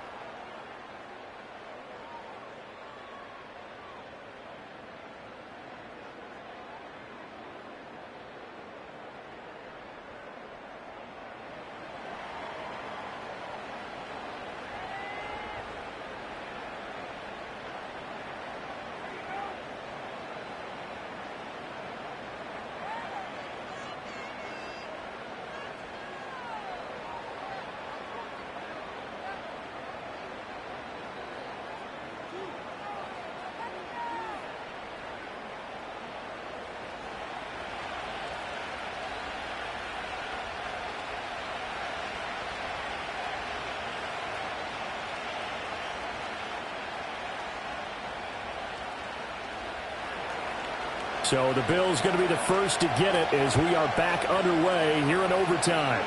So the Bills going to be the first to get it as we are back underway here in overtime.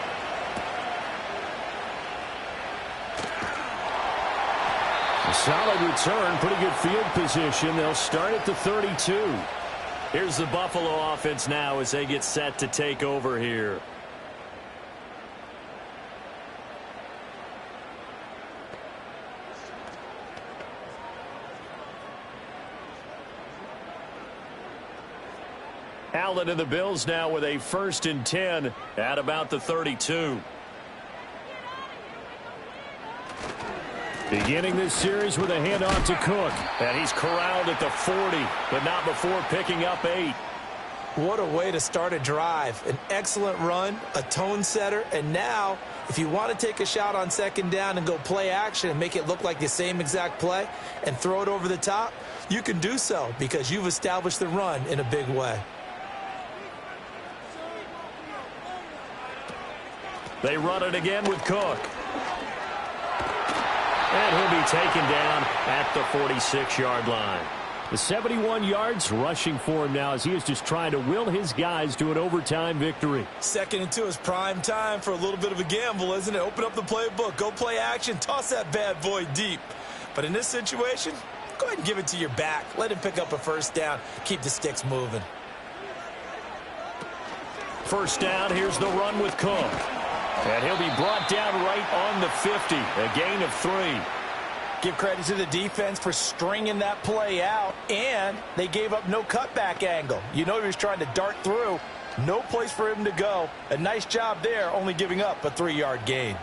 A solid return, pretty good field position. They'll start at the 32. Here's the Buffalo offense now as they get set to take over here. Allen and the Bills now with a 1st and 10 at about the 32. Beginning this series with a handoff to Cook. And he's corralled at the 40, but not before picking up 8. What a way to start a drive. An excellent run, a tone setter, and now if you want to take a shot on 2nd down and go play action and make it look like the same exact play and throw it over the top, you can do so because you've established the run in a big way. They run it again with Cook. And he'll be taken down at the 46-yard line. The 71 yards rushing for him now as he is just trying to will his guys to an overtime victory. 2nd and 2 is prime time for a little bit of a gamble, isn't it? Open up the playbook, go play action, toss that bad boy deep. But in this situation, go ahead and give it to your back. Let him pick up a 1st down. Keep the sticks moving. 1st down, here's the run with Cook. And he'll be brought down right on the 50, a gain of 3. Give credit to the defense for stringing that play out, and they gave up no cutback angle. You know he was trying to dart through. No place for him to go. A nice job there, only giving up a 3-yard gain.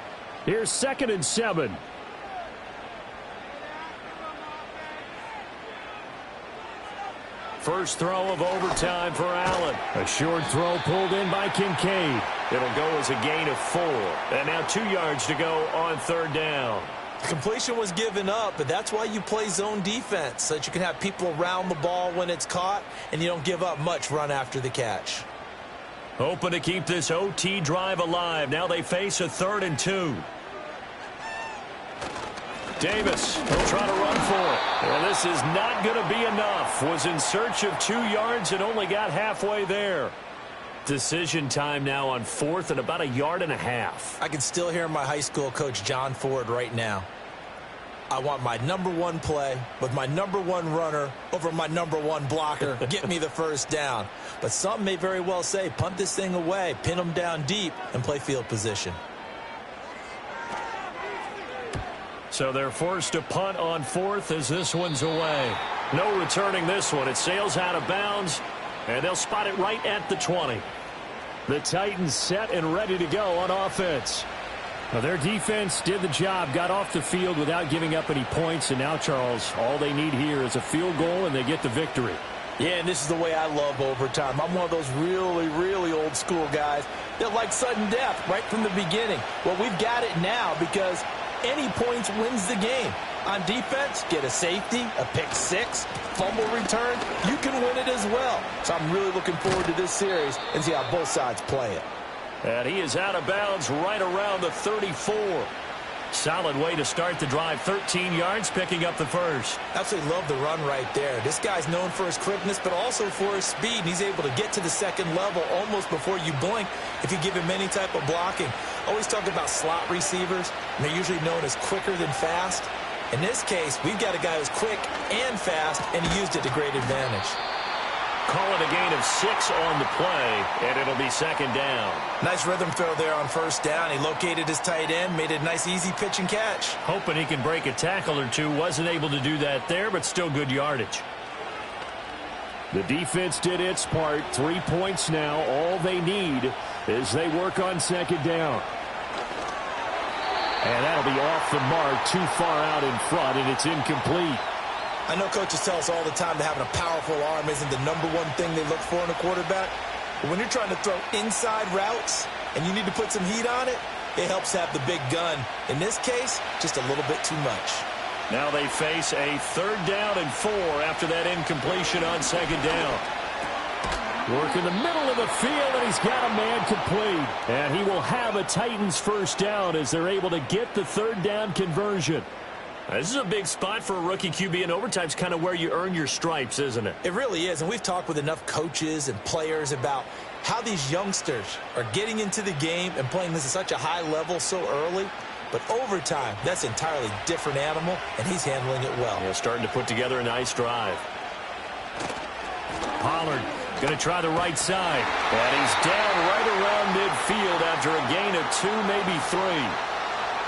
Here's 2nd and 7. First throw of overtime for Allen. A short throw pulled in by Kincaid. It'll go as a gain of 4. And now 2 yards to go on 3rd down. Completion was given up, but that's why you play zone defense, so that you can have people around the ball when it's caught, and you don't give up much run after the catch. Hoping to keep this OT drive alive. Now they face a 3rd and 2. Davis will try to run for it. And this is not going to be enough. Was in search of 2 yards and only got halfway there. Decision time now on 4th and about 1.5 yards. I can still hear my high school coach, John Ford, right now. I want my #1 play with my #1 runner over my #1 blocker. Get me the 1st down. But some may very well say, punt this thing away, pin them down deep, and play field position. So they're forced to punt on 4th as this one's away. No returning this one. It sails out of bounds, and they'll spot it right at the 20. The Titans set and ready to go on offense. Now their defense did the job, got off the field without giving up any points, and now, Charles, all they need here is a field goal, and they get the victory. Yeah, and this is the way I love overtime. I'm one of those really, really old school guys that like sudden death right from the beginning. Well, we've got it now because any points wins the game. On defense, get a safety, a pick 6, fumble return, you can win it as well. So I'm really looking forward to this series and see how both sides play it. And he is out of bounds right around the 34. Solid way to start the drive. 13 yards, picking up the 1st. Absolutely love the run right there. This guy's known for his quickness, but also for his speed. And he's able to get to the 2nd level almost before you blink if you give him any type of blocking. Always talk about slot receivers, and they're usually known as quicker than fast. In this case, we've got a guy who's quick and fast, and he used it to great advantage. call it a gain of 6 on the play, and it'll be second down. Nice rhythm throw there on first down. He located his tight end, made it a nice, easy pitch and catch. Hoping he can break a tackle or two. Wasn't able to do that there, but still good yardage. The defense did its part. 3 points now. All they need as they work on second down. And that'll be off the mark, too far out in front, and it's incomplete. I know coaches tell us all the time that having a powerful arm isn't the number one thing they look for in a quarterback. But when you're trying to throw inside routes and you need to put some heat on it, it helps have the big gun. In this case, just a little bit too much. Now they face a 3rd down and 4 after that incompletion on second down. Work in the middle of the field, and he's got a man complete. And he will have a Titans first down as they're able to get the 3rd down conversion. This is a big spot for a rookie QB, and overtime's kind of where you earn your stripes, isn't it? It really is, and we've talked with enough coaches and players about how these youngsters are getting into the game and playing this at such a high level so early. But overtime, that's an entirely different animal, and he's handling it well. Yeah, starting to put together a nice drive. Pollard going to try the right side. And he's down right around midfield after a gain of 2, maybe 3.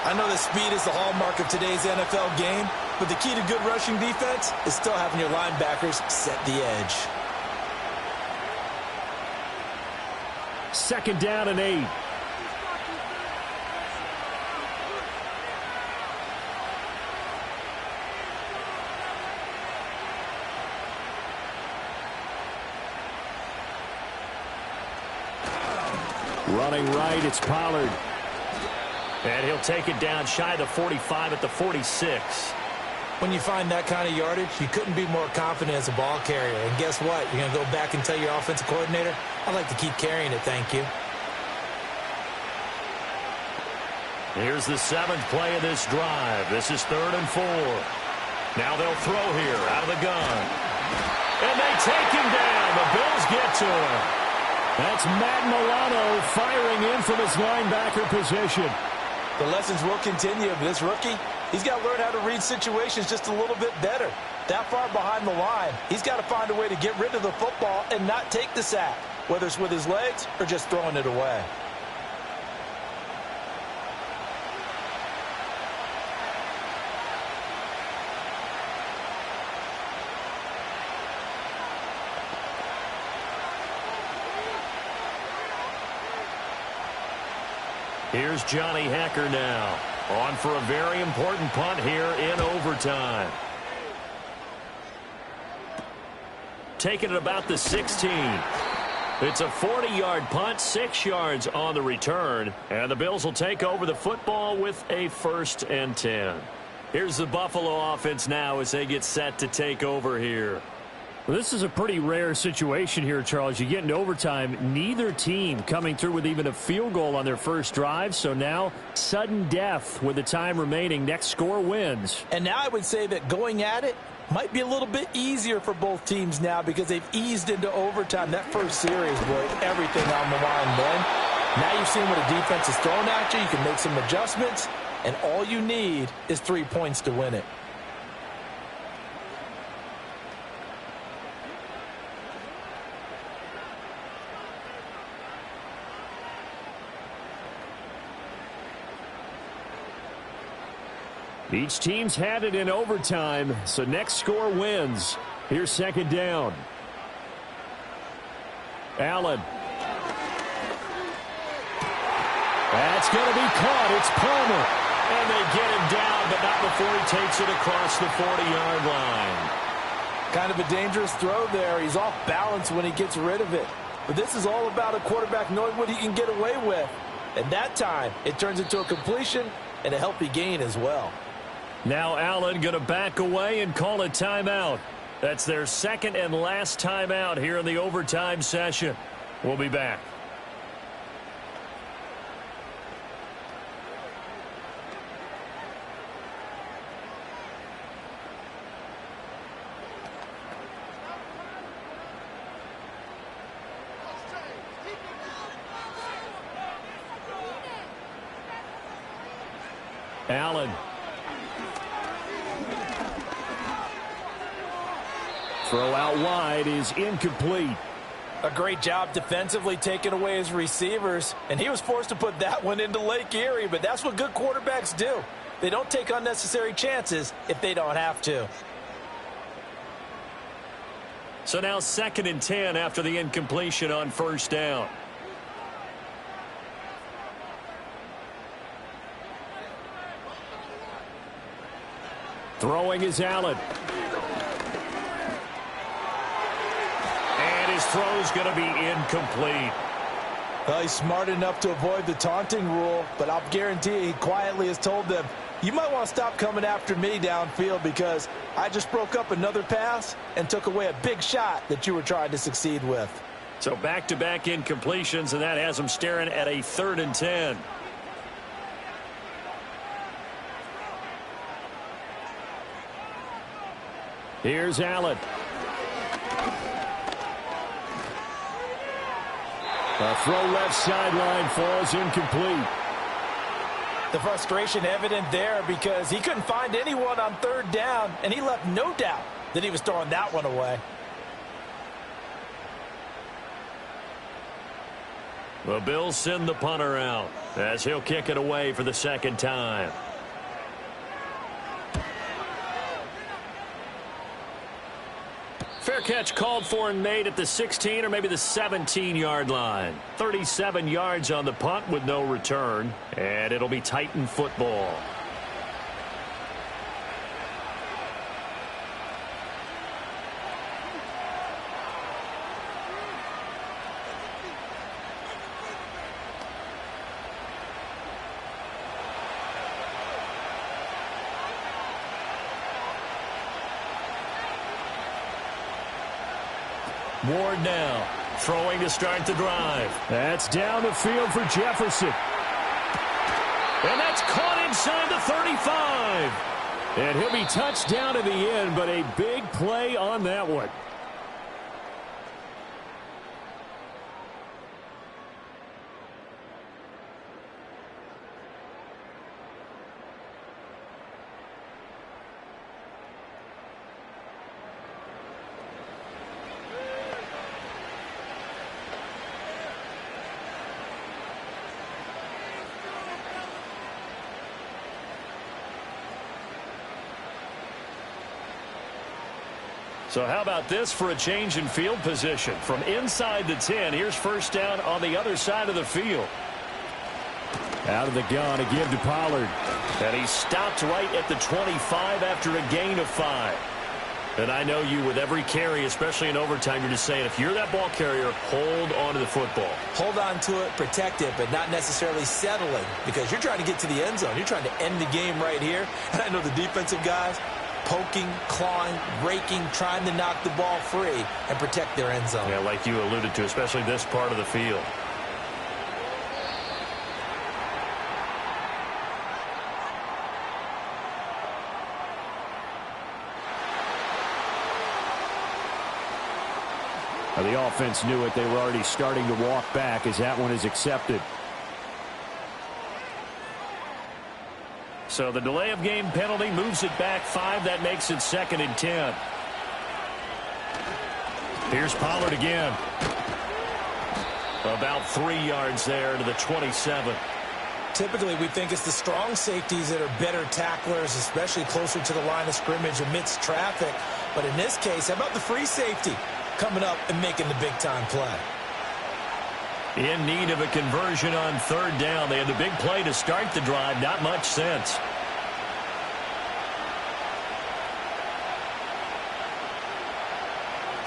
I know that speed is the hallmark of today's NFL game, but the key to good rushing defense is still having your linebackers set the edge. 2nd down and 8. Running right, it's Pollard. And he'll take it down shy of the 45 at the 46. When you find that kind of yardage, you couldn't be more confident as a ball carrier. And guess what? You're going to go back and tell your offensive coordinator, I'd like to keep carrying it, thank you. Here's the 7th play of this drive. This is 3rd and 4. Now they'll throw here out of the gun. And they take him down. The Bills get to him. That's Matt Milano firing in from his linebacker position. The lessons will continue, but this rookie, he's got to learn how to read situations just a little bit better. That far behind the line, he's got to find a way to get rid of the football and not take the sack, whether it's with his legs or just throwing it away. Here's Johnny Hacker now, on for a very important punt here in overtime. Taking it about the 16. It's a 40-yard punt, 6 yards on the return, and the Bills will take over the football with a 1st and 10. Here's the Buffalo offense now as they get set to take over here. Well, this is a pretty rare situation here, Charles. You get into overtime, neither team coming through with even a field goal on their first drive. So now, sudden death with the time remaining. Next score wins. And now I would say that going at it might be a little bit easier for both teams now because they've eased into overtime. That first series, boy, everything on the line then. Now you've seen what a defense is thrown at you. You can make some adjustments, and all you need is 3 points to win it. Each team's had it in overtime, so next score wins. Here's 2nd down. Allen. That's going to be caught. It's Palmer. And they get him down, but not before he takes it across the 40-yard line. Kind of a dangerous throw there. He's off balance when he gets rid of it. But this is all about a quarterback knowing what he can get away with. And that time, it turns into a completion and a healthy gain as well. Now Allen going to back away and call a timeout. That's their 2nd and last timeout here in the overtime session. We'll be back. Allen. Throw out wide is incomplete. A great job defensively taking away his receivers, and he was forced to put that one into Lake Erie, but that's what good quarterbacks do. They don't take unnecessary chances if they don't have to. So now 2nd and 10 after the incompletion on 1st down. Throwing is Allen. And his throw's going to be incomplete. Well, he's smart enough to avoid the taunting rule, but I'll guarantee he quietly has told them, you might want to stop coming after me downfield because I just broke up another pass and took away a big shot that you were trying to succeed with. So back-to-back incompletions, and that has him staring at a 3rd and 10. Here's Allen. A throw left sideline falls incomplete. The frustration evident there because he couldn't find anyone on 3rd down, and he left no doubt that he was throwing that one away. The Bills send the punter out as he'll kick it away for the 2nd time. Fair catch called for and made at the 16 or maybe the 17-yard line. 37 yards on the punt with no return, and it'll be Titan football. Ward now, throwing to start the drive. That's down the field for Jefferson. And that's caught inside the 35. And he'll be touched down at the end, but a big play on that one. So how about this for a change in field position? From inside the 10, here's 1st down on the other side of the field. Out of the gun again to Pollard. And he stopped right at the 25 after a gain of 5. And I know you with every carry, especially in overtime, you're just saying if you're that ball carrier, hold on to the football. Hold on to it, protect it, but not necessarily settling because you're trying to get to the end zone. You're trying to end the game right here. And I know the defensive guys poking, clawing, raking, trying to knock the ball free and protect their end zone. Yeah, like you alluded to, especially this part of the field. Now, the offense knew it. They were already starting to walk back as that one is accepted. So the delay of game penalty moves it back 5. That makes it 2nd and 10. Here's Pollard again. About 3 yards there to the 27. Typically, we think it's the strong safeties that are better tacklers, especially closer to the line of scrimmage amidst traffic. But in this case, how about the free safety coming up and making the big-time play? In need of a conversion on 3rd down. They had the big play to start the drive. Not much sense.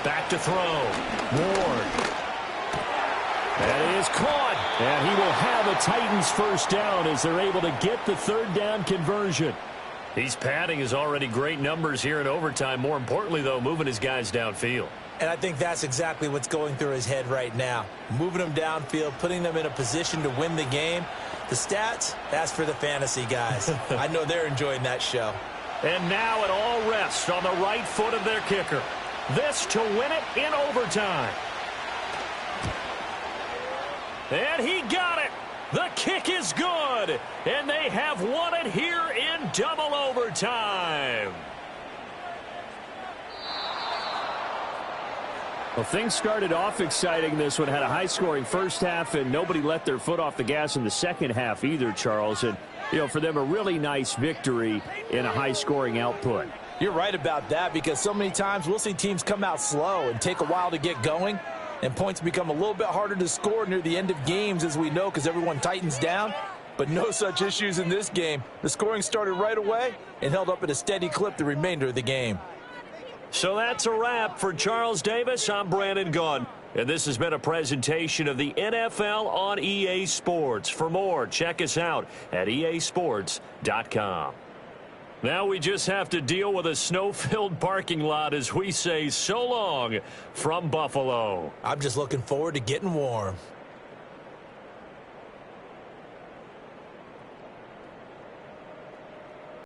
Back to throw. Ward. That is caught. And he will have a Titans 1st down as they're able to get the 3rd down conversion. He's padding his already great numbers here in overtime. More importantly, though, moving his guys downfield. And I think that's exactly what's going through his head right now. Moving them downfield, putting them in a position to win the game. The stats, that's for the fantasy guys. I know they're enjoying that show. And now it all rests on the right foot of their kicker. This to win it in overtime. And he got it. The kick is good. And they have won it here in double overtime. Well, things started off exciting. This one had a high-scoring first half, and nobody let their foot off the gas in the second half either, Charles. And, for them, a really nice victory in a high-scoring output. You're right about that, because so many times we'll see teams come out slow and take a while to get going, and points become a little bit harder to score near the end of games, as we know, because everyone tightens down. But no such issues in this game. The scoring started right away and held up at a steady clip the remainder of the game. So that's a wrap. For Charles Davis, I'm Brandon Gunn. And this has been a presentation of the NFL on EA Sports. For more, check us out at easports.com. Now we just have to deal with a snow-filled parking lot as we say so long from Buffalo. I'm just looking forward to getting warm.